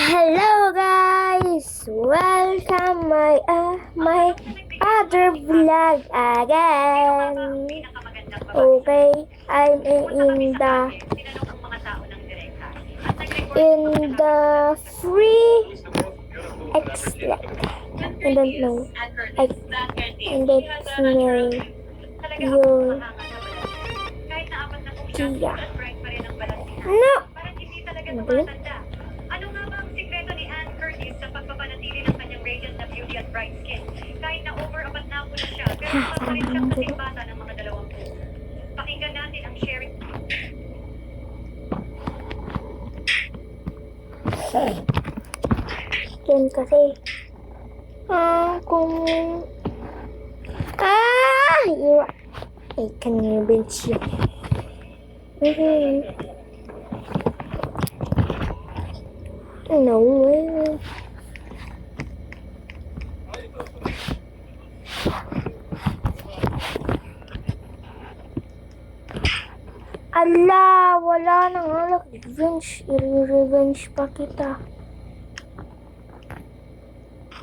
Hello guys! Welcome my other vlog again. Okay, I'm in the free extract. I don't know. I don't know your Kia. No! Ano ba yun? Ano nga ba ang sikreto ni Anne Curtis sa pagpapanatili ng kanyang radiant na beauty at bright skin? Kahit na over-apat na po na siya, pero pa rin siyang kasing bata ng mga 20. Pakinggan natin ang sharing. Yun kasi. Kung... Iwa. I can bench you. No way. Ala, wala nang alak. Revenge. I-revenge pa kita.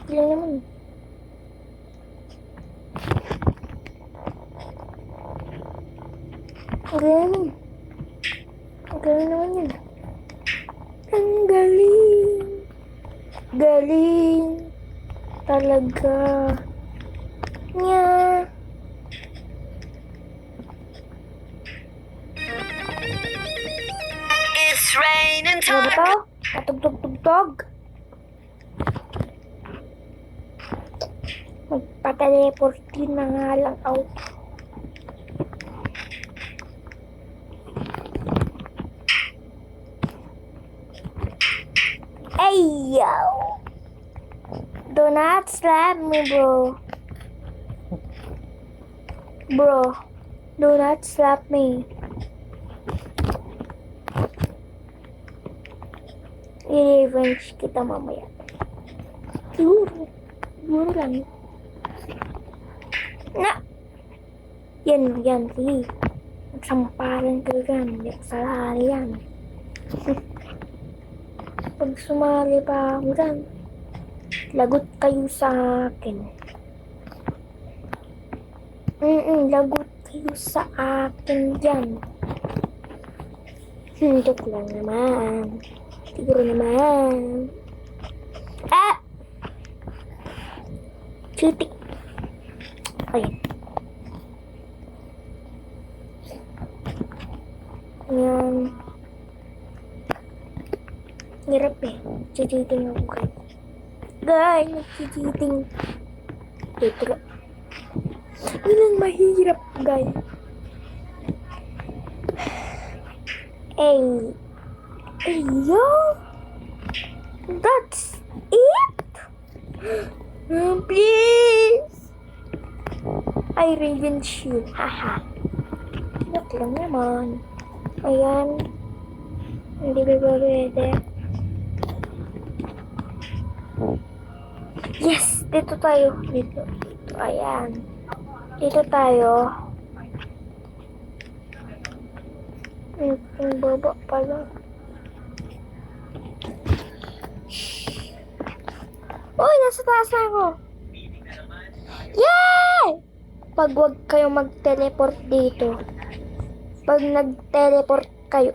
Ilan naman. Ang galing. Ang galing naman yun. Ang galing. Galing. Talaga. Nya. It's raining Ano ba to? Patugtog-tugtog. Magpa-teleportin na nga lang out. Hey, yo! Do not slap me, bro. Bro, do not slap me. I-revenge kita mamaya. Siguro. Siguro lang. Na! Yan. Sige. Magsampalan ka dyan. Hindi ako salari yan. Pag sumali pa ako dyan, lagot kayo sa akin. Lagot kayo sa akin dyan. Joke lang naman. Siguro naman. Cutie. Ayan. Ayan. Hirap eh. Cheating ako guys. Guys, nag-cheating. Dito. Yun ang mahirap guys. Hey, yo! That's it? Please! I revenge you. Haha. Look lang naman. Ayan. Hindi ba pwede? Yes! Dito tayo. Dito. Ayan. Dito tayo. Yung baba pala. Uy! Nasa taas na ako. Yay! Pag wag kayo mag-teleport dito. Pag nag-teleport kayo.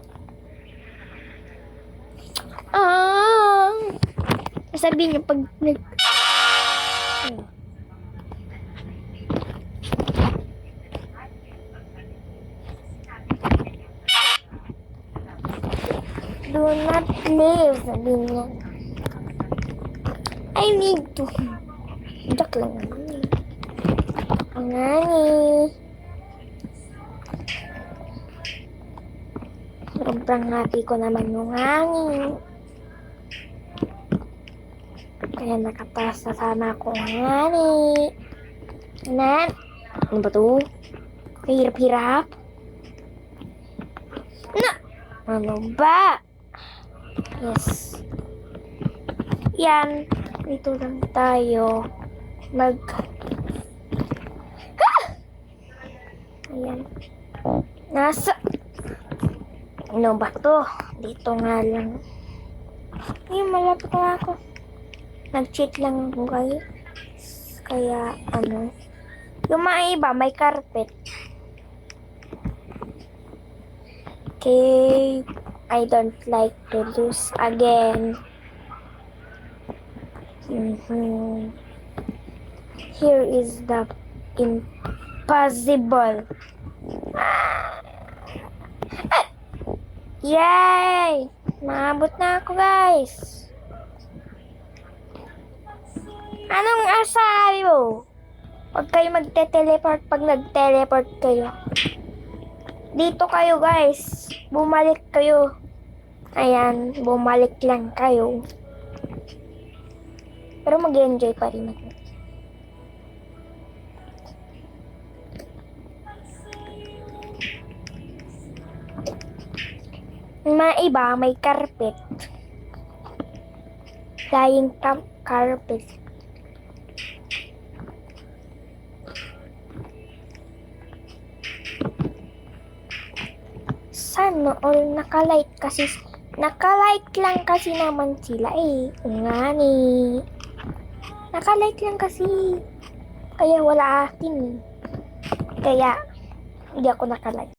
Sabihin niyo pag do not leave, sabihin niya. I need to. Joke lang naman eh. Ang ngani. Sobrang happy ko naman yung ngani. Kaya nakataas na sana ako ngani. Nan? Ano ba to? Hirap-hirap? Na! Ano ba? Yes. Yan. Dito lang tayo. Ayan. Nasa... Ano ba to? Dito nga lang. Malapit na ako. Nag-cheat lang ako guys. Kaya, yung mga iba, may carpet. Okay. I don't like to lose again. Here is the impossible. Yay! Maabot na ako, guys. Anong asabi mo? Huwag kayo magte-teleport pag nag-teleport kayo. Dito kayo, guys. Bumalik kayo. Ayan, bumalik lang kayo. Pero mag-enjoy pa rin ako. Mga iba, may carpet. Flying carpet. Sana all nakalight kasi. Nakalight lang kasi naman sila eh. Nga ni. Nakalight lang kasi. Kaya wala akin eh. Kaya, hindi ako nakalight.